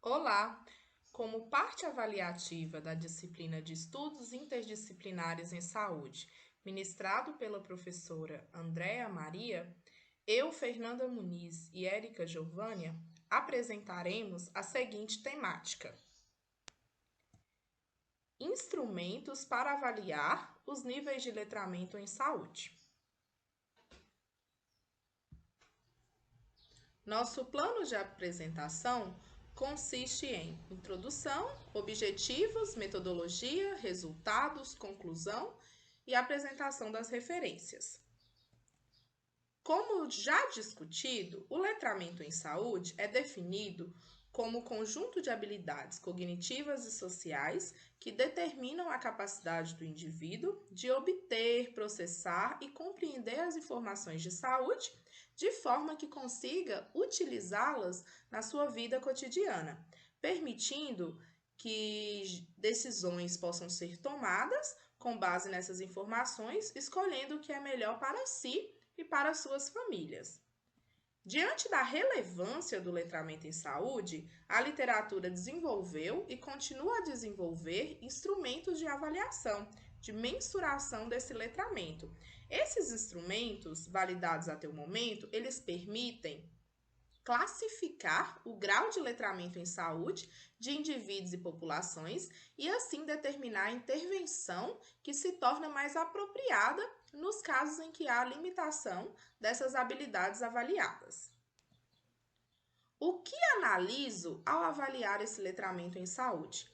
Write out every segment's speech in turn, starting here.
Olá! Como parte avaliativa da disciplina de Estudos Interdisciplinares em Saúde, ministrado pela professora Andréa Maria, eu, Fernanda Muniz e Érica Giovânia apresentaremos a seguinte temática: Instrumentos para avaliar os níveis de letramento em saúde. Nosso plano de apresentação consiste em introdução, objetivos, metodologia, resultados, conclusão e apresentação das referências. Como já discutido, o letramento em saúde é definido como conjunto de habilidades cognitivas e sociais que determinam a capacidade do indivíduo de obter, processar e compreender as informações de saúde de forma que consiga utilizá-las na sua vida cotidiana, permitindo que decisões possam ser tomadas com base nessas informações, escolhendo o que é melhor para si e para suas famílias. Diante da relevância do letramento em saúde, a literatura desenvolveu e continua a desenvolver instrumentos de avaliação, de mensuração desse letramento. Esses instrumentos, validados até o momento, eles permitem classificar o grau de letramento em saúde de indivíduos e populações e assim determinar a intervenção que se torna mais apropriada nos casos em que há limitação dessas habilidades avaliadas. O que analiso ao avaliar esse letramento em saúde?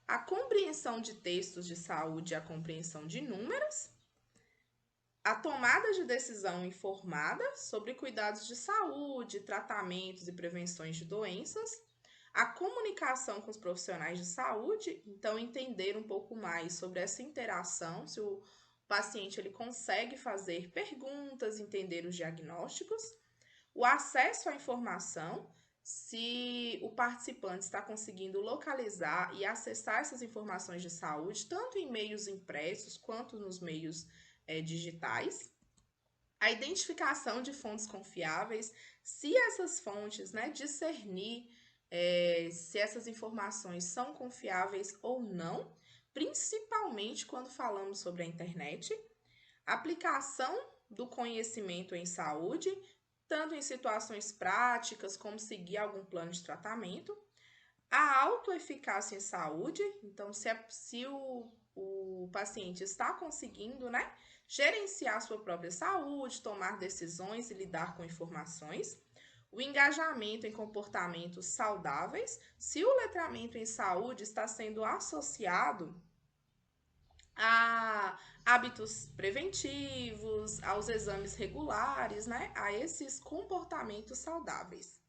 A compreensão de textos de saúde e a compreensão de números, a tomada de decisão informada sobre cuidados de saúde, tratamentos e prevenções de doenças, a comunicação com os profissionais de saúde, então entender um pouco mais sobre essa interação, se o paciente ele consegue fazer perguntas, entender os diagnósticos, o acesso à informação, se o participante está conseguindo localizar e acessar essas informações de saúde, tanto em meios impressos quanto nos meios digitais, a identificação de fontes confiáveis, se essas fontes, discernir se essas informações são confiáveis ou não, principalmente quando falamos sobre a internet, aplicação do conhecimento em saúde, tanto em situações práticas como seguir algum plano de tratamento, a autoeficácia em saúde, então se o paciente está conseguindo, gerenciar sua própria saúde, tomar decisões e lidar com informações, o engajamento em comportamentos saudáveis, se o letramento em saúde está sendo associado a hábitos preventivos, aos exames regulares, a esses comportamentos saudáveis.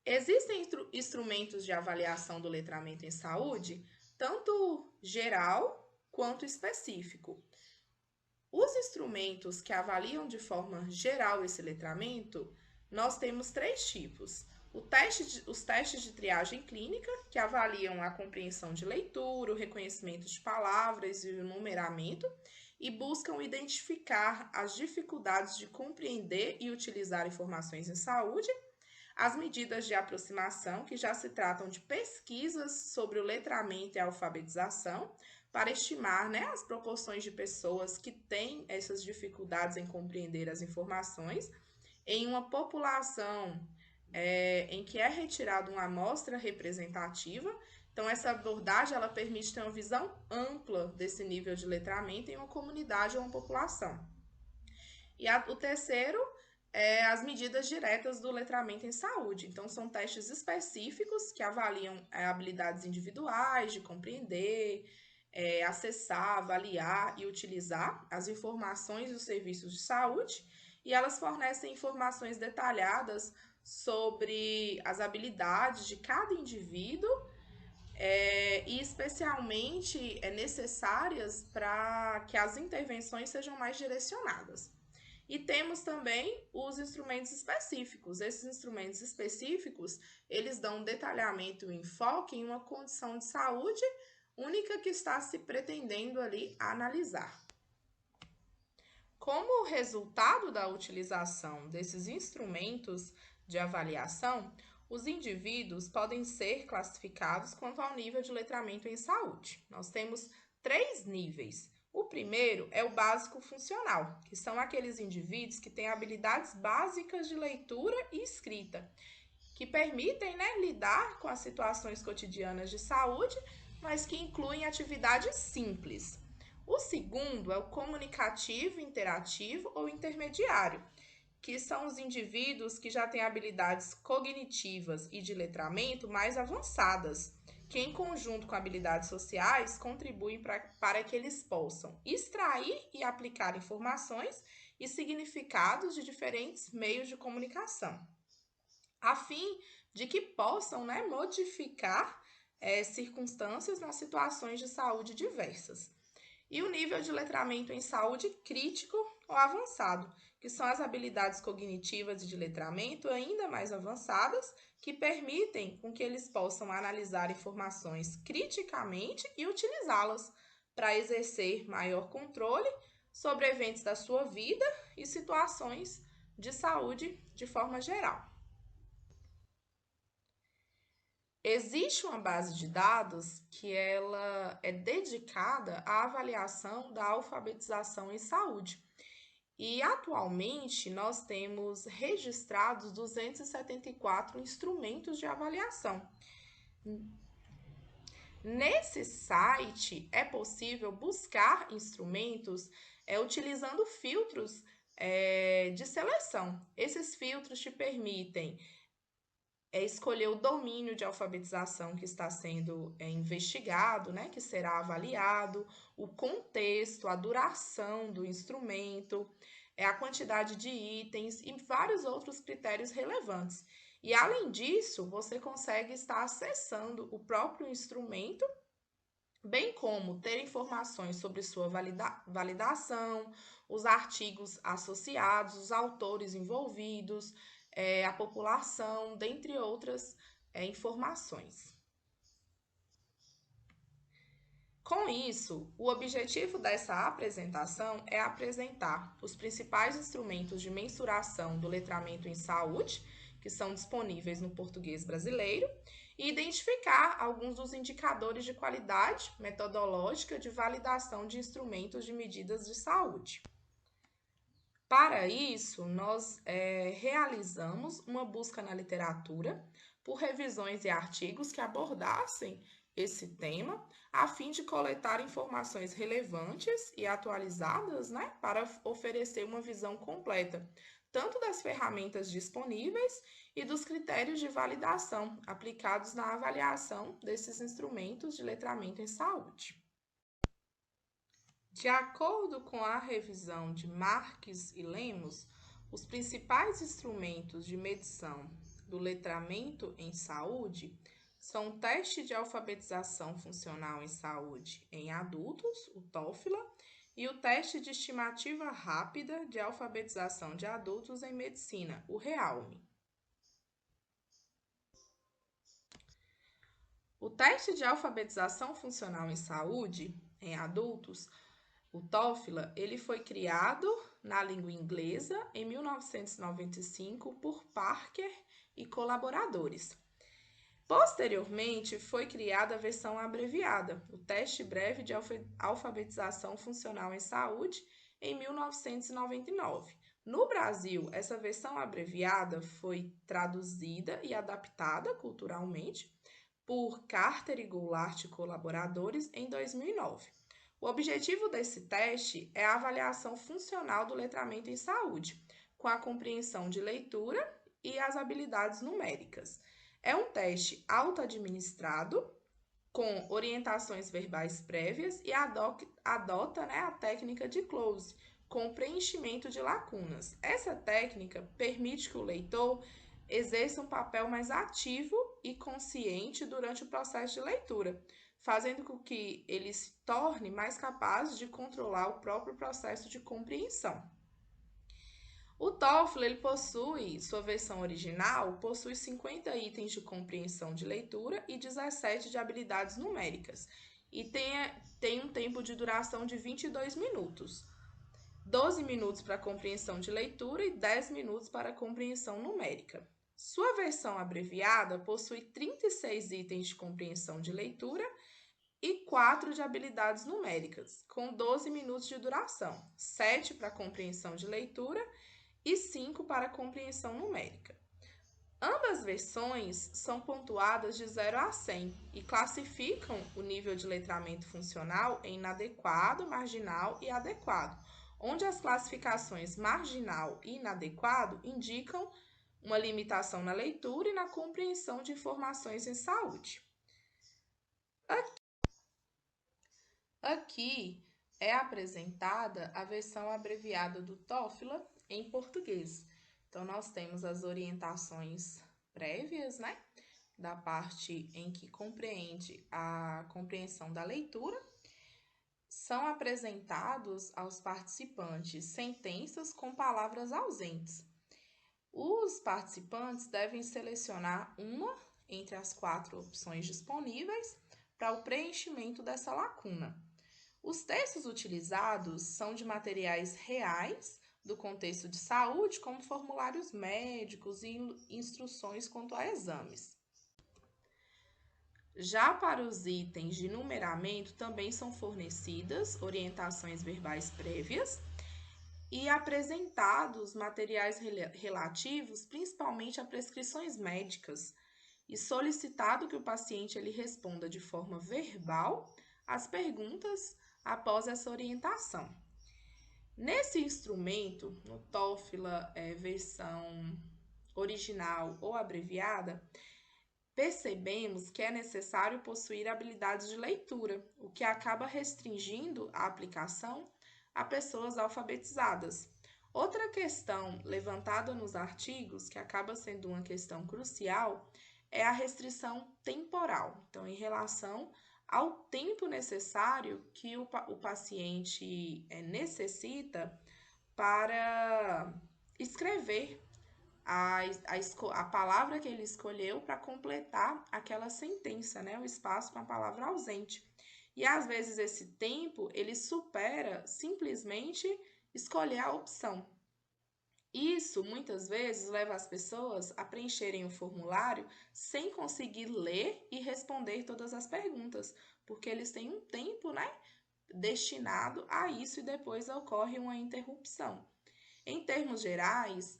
Existem instrumentos de avaliação do letramento em saúde, tanto geral quanto específico. Os instrumentos que avaliam de forma geral esse letramento, nós temos 3 tipos. Os testes de triagem clínica, que avaliam a compreensão de leitura, o reconhecimento de palavras e o numeramento, e buscam identificar as dificuldades de compreender e utilizar informações em saúde. As medidas de aproximação, que já se tratam de pesquisas sobre o letramento e a alfabetização, para estimar as proporções de pessoas que têm essas dificuldades em compreender as informações em uma população em que é retirada uma amostra representativa. Então, essa abordagem ela permite ter uma visão ampla desse nível de letramento em uma comunidade ou uma população. E o terceiro as medidas diretas do letramento em saúde. Então, são testes específicos que avaliam habilidades individuais de compreender, acessar, avaliar e utilizar as informações dos serviços de saúde, e elas fornecem informações detalhadas sobre as habilidades de cada indivíduo e especialmente necessárias para que as intervenções sejam mais direcionadas. E temos também os instrumentos específicos. Esses instrumentos específicos, eles dão um detalhamento e um enfoque em uma condição de saúde única que está se pretendendo ali analisar. Como resultado da utilização desses instrumentos de avaliação, Os indivíduos podem ser classificados quanto ao nível de letramento em saúde. Nós temos 3 níveis. O primeiro é o básico funcional, que são aqueles indivíduos que têm habilidades básicas de leitura e escrita, que permitem, lidar com as situações cotidianas de saúde, mas que incluem atividades simples. O segundo é o comunicativo, interativo ou intermediário, que são os indivíduos que já têm habilidades cognitivas e de letramento mais avançadas, que em conjunto com habilidades sociais contribuem para que eles possam extrair e aplicar informações e significados de diferentes meios de comunicação, a fim de que possam modificar circunstâncias nas situações de saúde diversas. E o nível de letramento em saúde crítico ou avançado, que são as habilidades cognitivas e de letramento ainda mais avançadas, que permitem com que eles possam analisar informações criticamente e utilizá-las para exercer maior controle sobre eventos da sua vida e situações de saúde de forma geral. Existe uma base de dados que ela é dedicada à avaliação da alfabetização em saúde. E atualmente nós temos registrados 274 instrumentos de avaliação. Nesse site é possível buscar instrumentos utilizando filtros de seleção. Esses filtros te permitem escolher o domínio de alfabetização que está sendo investigado, que será avaliado, o contexto, a duração do instrumento, a quantidade de itens e vários outros critérios relevantes. E, além disso, você consegue estar acessando o próprio instrumento, bem como ter informações sobre sua validação, os artigos associados, os autores envolvidos, a população, dentre outras informações. Com isso, o objetivo dessa apresentação é apresentar os principais instrumentos de mensuração do letramento em saúde, que são disponíveis no português brasileiro, e identificar alguns dos indicadores de qualidade metodológica de validação de instrumentos de medidas de saúde. Para isso, nós realizamos uma busca na literatura por revisões e artigos que abordassem esse tema, a fim de coletar informações relevantes e atualizadas, para oferecer uma visão completa, tanto das ferramentas disponíveis e dos critérios de validação aplicados na avaliação desses instrumentos de letramento em saúde. De acordo com a revisão de Marques e Lemos, os principais instrumentos de medição do letramento em saúde são o teste de alfabetização funcional em saúde em adultos, o TOEFL, e o teste de estimativa rápida de alfabetização de adultos em medicina, o REALME. O teste de alfabetização funcional em saúde em adultos, o TOEFL, ele foi criado na língua inglesa em 1995 por Parker e colaboradores. Posteriormente, foi criada a versão abreviada, o Teste Breve de Alfabetização Funcional em Saúde, em 1999. No Brasil, essa versão abreviada foi traduzida e adaptada culturalmente por Carter e Goulart e colaboradores em 2009. O objetivo desse teste é a avaliação funcional do letramento em saúde, com a compreensão de leitura e as habilidades numéricas. É um teste auto-administrado, com orientações verbais prévias e adota a técnica de close, com preenchimento de lacunas. Essa técnica permite que o leitor exerça um papel mais ativo e consciente durante o processo de leitura, fazendo com que ele se torne mais capaz de controlar o próprio processo de compreensão. O TOEFL, ele possui, sua versão original, possui 50 itens de compreensão de leitura e 17 de habilidades numéricas, e tem um tempo de duração de 22 minutos. 12 minutos para compreensão de leitura e 10 minutos para compreensão numérica. Sua versão abreviada possui 36 itens de compreensão de leitura e 4 de habilidades numéricas, com 12 minutos de duração, 7 para compreensão de leitura e 5 para compreensão numérica. Ambas versões são pontuadas de 0 a 100 e classificam o nível de letramento funcional em inadequado, marginal e adequado, onde as classificações marginal e inadequado indicam uma limitação na leitura e na compreensão de informações em saúde. Aqui é apresentada a versão abreviada do TOEFL em português. Então, nós temos as orientações prévias, né? Da parte em que compreende a compreensão da leitura. São apresentados aos participantes sentenças com palavras ausentes. Os participantes devem selecionar uma entre as 4 opções disponíveis para o preenchimento dessa lacuna. Os textos utilizados são de materiais reais do contexto de saúde, como formulários médicos e instruções quanto a exames. Já para os itens de numeramento, também são fornecidas orientações verbais prévias e apresentados materiais relativos principalmente a prescrições médicas e solicitado que o paciente ele responda de forma verbal as perguntas após essa orientação. Nesse instrumento, no TOEFL versão original ou abreviada, percebemos que é necessário possuir habilidades de leitura, o que acaba restringindo a aplicação a pessoas alfabetizadas. Outra questão levantada nos artigos, que acaba sendo uma questão crucial, é a restrição temporal. Então, em relação ao tempo necessário que o paciente necessita para escrever a palavra que ele escolheu para completar aquela sentença, né? O espaço com a palavra ausente. E às vezes esse tempo ele supera simplesmente escolher a opção. Isso muitas vezes leva as pessoas a preencherem o formulário sem conseguir ler e responder todas as perguntas, porque eles têm um tempo, né, destinado a isso e depois ocorre uma interrupção. Em termos gerais,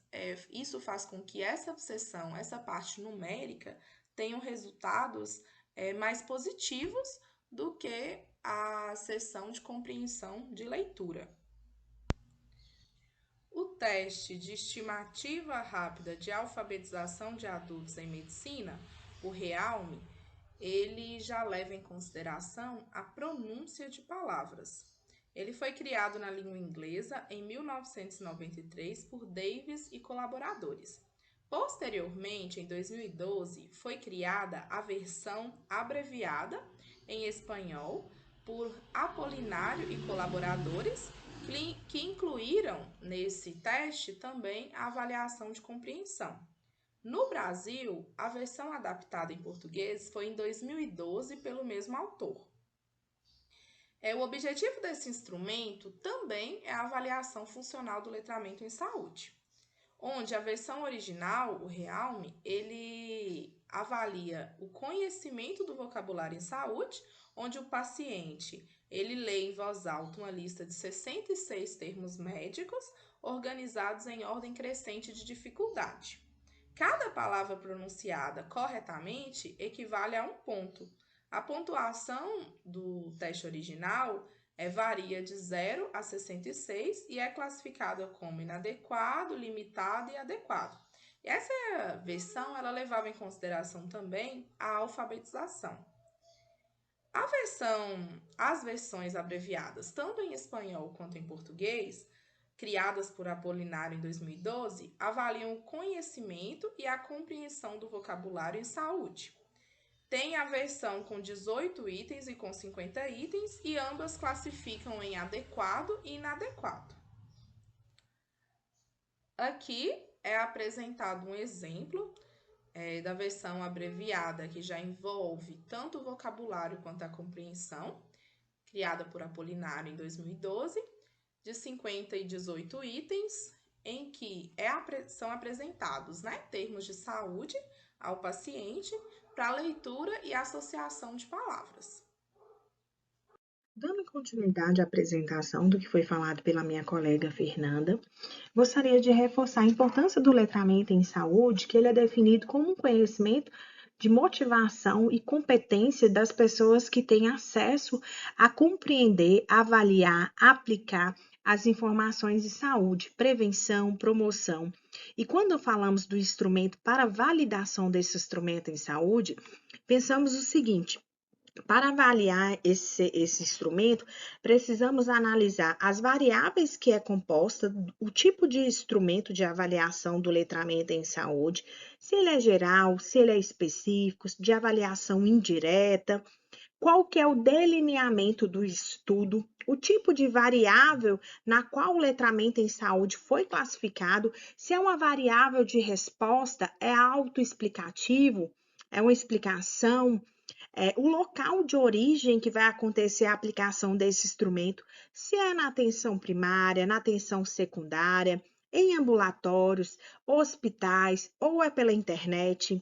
isso faz com que essa seção, essa parte numérica, tenham resultados mais positivos do que a seção de compreensão de leitura. O teste de estimativa rápida de alfabetização de adultos em medicina, o REALM, ele já leva em consideração a pronúncia de palavras. Ele foi criado na língua inglesa em 1993 por Davis e colaboradores. Posteriormente, em 2012, foi criada a versão abreviada em espanhol por Apolinário e colaboradores, que incluíram nesse teste também a avaliação de compreensão. No Brasil, a versão adaptada em português foi em 2012 pelo mesmo autor. O objetivo desse instrumento também é a avaliação funcional do letramento em saúde, onde a versão original, o REALM, ele avalia o conhecimento do vocabulário em saúde, onde o paciente ele lê em voz alta uma lista de 66 termos médicos organizados em ordem crescente de dificuldade. Cada palavra pronunciada corretamente equivale a 1 ponto. A pontuação do teste original varia de 0 a 66 e é classificada como inadequado, limitado e adequado. E essa versão ela levava em consideração também a alfabetização. As versões abreviadas, tanto em espanhol quanto em português, criadas por Apolinário em 2012, avaliam o conhecimento e a compreensão do vocabulário em saúde. Tem a versão com 18 itens e com 50 itens, e ambas classificam em adequado e inadequado. Aqui é apresentado um exemplo da versão abreviada, que já envolve tanto o vocabulário quanto a compreensão, criada por Apolinário em 2012, de 50 e 18 itens, em que são apresentados, né, termos de saúde ao paciente para leitura e associação de palavras. Dando continuidade à apresentação do que foi falado pela minha colega Fernanda, gostaria de reforçar a importância do letramento em saúde, que ele é definido como um conhecimento de motivação e competência das pessoas que têm acesso a compreender, avaliar, aplicar as informações de saúde, prevenção, promoção. E quando falamos do instrumento para validação desse instrumento em saúde, pensamos o seguinte: para avaliar esse instrumento, precisamos analisar as variáveis que é composta, o tipo de instrumento de avaliação do letramento em saúde, se ele é geral, se ele é específico, de avaliação indireta, qual que é o delineamento do estudo, o tipo de variável na qual o letramento em saúde foi classificado, se é uma variável de resposta, é autoexplicativo, é uma explicação, o local de origem que vai acontecer a aplicação desse instrumento, se é na atenção primária, na atenção secundária, em ambulatórios, hospitais ou é pela internet.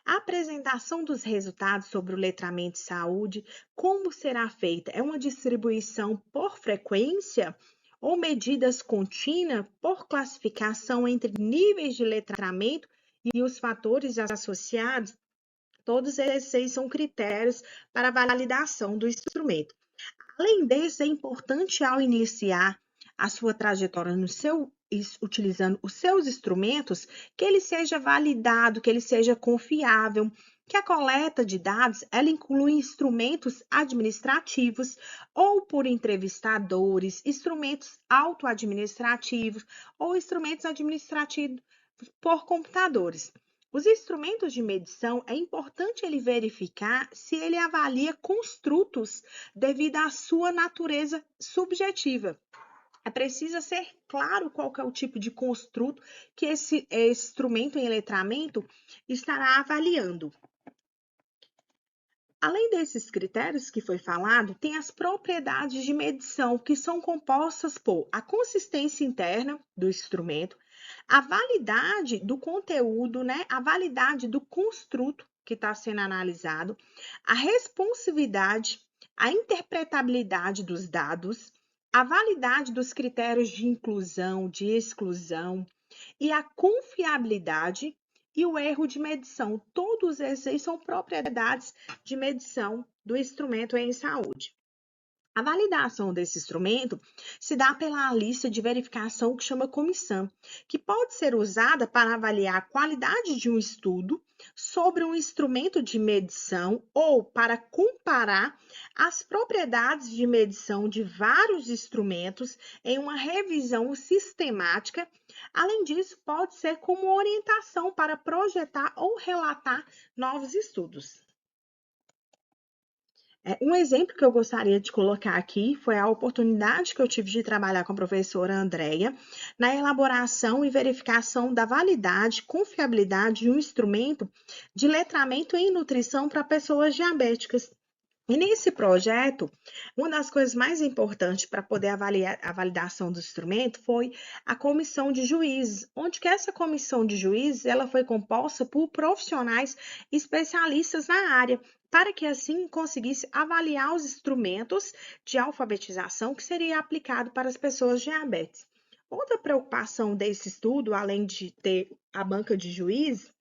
A apresentação dos resultados sobre o letramento de saúde, como será feita? É uma distribuição por frequência ou medidas contínuas por classificação entre níveis de letramento e os fatores associados? Todos esses são critérios para a validação do instrumento. Além desse, é importante ao iniciar a sua trajetória no seu utilizando os seus instrumentos, que ele seja validado, que ele seja confiável, que a coleta de dados ela inclui instrumentos administrativos ou por entrevistadores, instrumentos autoadministrativos ou instrumentos administrativos por computadores. Os instrumentos de medição é importante ele verificar se ele avalia construtos devido à sua natureza subjetiva. É preciso ser claro qual que é o tipo de construto que esse instrumento em letramento estará avaliando. Além desses critérios que foi falado, tem as propriedades de medição, que são compostas por a consistência interna do instrumento, a validade do conteúdo, né? A validade do construto que está sendo analisado, a responsividade, a interpretabilidade dos dados, a validade dos critérios de inclusão, de exclusão e a confiabilidade e o erro de medição. Todos esses são propriedades de medição do instrumento em saúde. A validação desse instrumento se dá pela lista de verificação que chama comissão, que pode ser usada para avaliar a qualidade de um estudo sobre um instrumento de medição ou para comparar as propriedades de medição de vários instrumentos em uma revisão sistemática. Além disso, pode ser como orientação para projetar ou relatar novos estudos. Um exemplo que eu gostaria de colocar aqui foi a oportunidade que eu tive de trabalhar com a professora Andréia na elaboração e verificação da validade, confiabilidade de um instrumento de letramento em nutrição para pessoas diabéticas. E nesse projeto, uma das coisas mais importantes para poder avaliar a validação do instrumento foi a comissão de juízes, onde que essa comissão de juízes ela foi composta por profissionais especialistas na área, para que assim conseguisse avaliar os instrumentos de alfabetização que seria aplicado para as pessoas diabetes. Outra preocupação desse estudo, além de ter a banca de juízes,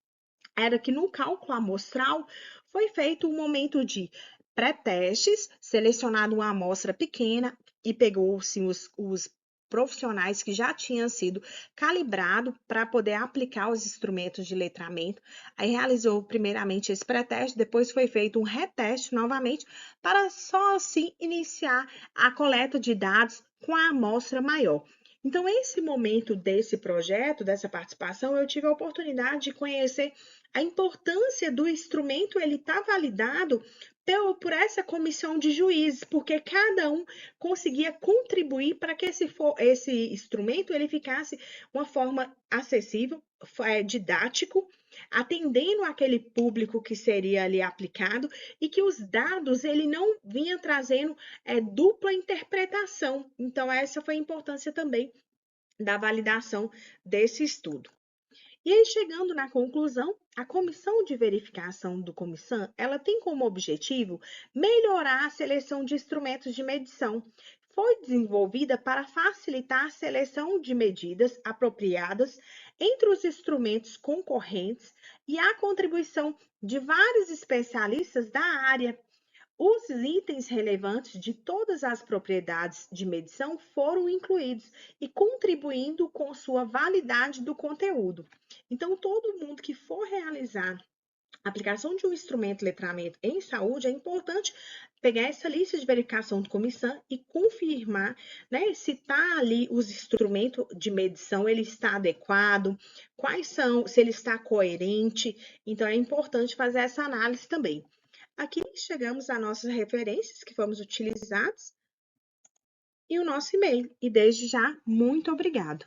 era que no cálculo amostral foi feito um momento de pré-testes, selecionado uma amostra pequena e pegou-se os profissionais que já tinham sido calibrados para poder aplicar os instrumentos de letramento. Aí realizou primeiramente esse pré-teste, depois foi feito um reteste novamente para só assim iniciar a coleta de dados com a amostra maior. Então, esse momento desse projeto, dessa participação, eu tive a oportunidade de conhecer a importância do instrumento ele estar validado por essa comissão de juízes, porque cada um conseguia contribuir para que esse instrumento ele ficasse uma forma acessível, didático, atendendo aquele público que seria ali aplicado e que os dados ele não vinha trazendo dupla interpretação. Então essa foi a importância também da validação desse estudo. E aí, chegando na conclusão, a comissão de verificação do Comissan, ela tem como objetivo melhorar a seleção de instrumentos de medição. Foi desenvolvida para facilitar a seleção de medidas apropriadas entre os instrumentos concorrentes e a contribuição de vários especialistas da área. Os itens relevantes de todas as propriedades de medição foram incluídos e contribuindo com sua validade do conteúdo. Então, todo mundo que for realizar a aplicação de um instrumento de letramento em saúde, é importante pegar essa lista de verificação do Comissan e confirmar, né, se está ali os instrumentos de medição, ele está adequado, quais são, se ele está coerente. Então, é importante fazer essa análise também. Aqui chegamos às nossas referências que fomos utilizadas e o nosso e-mail. E desde já, muito obrigado.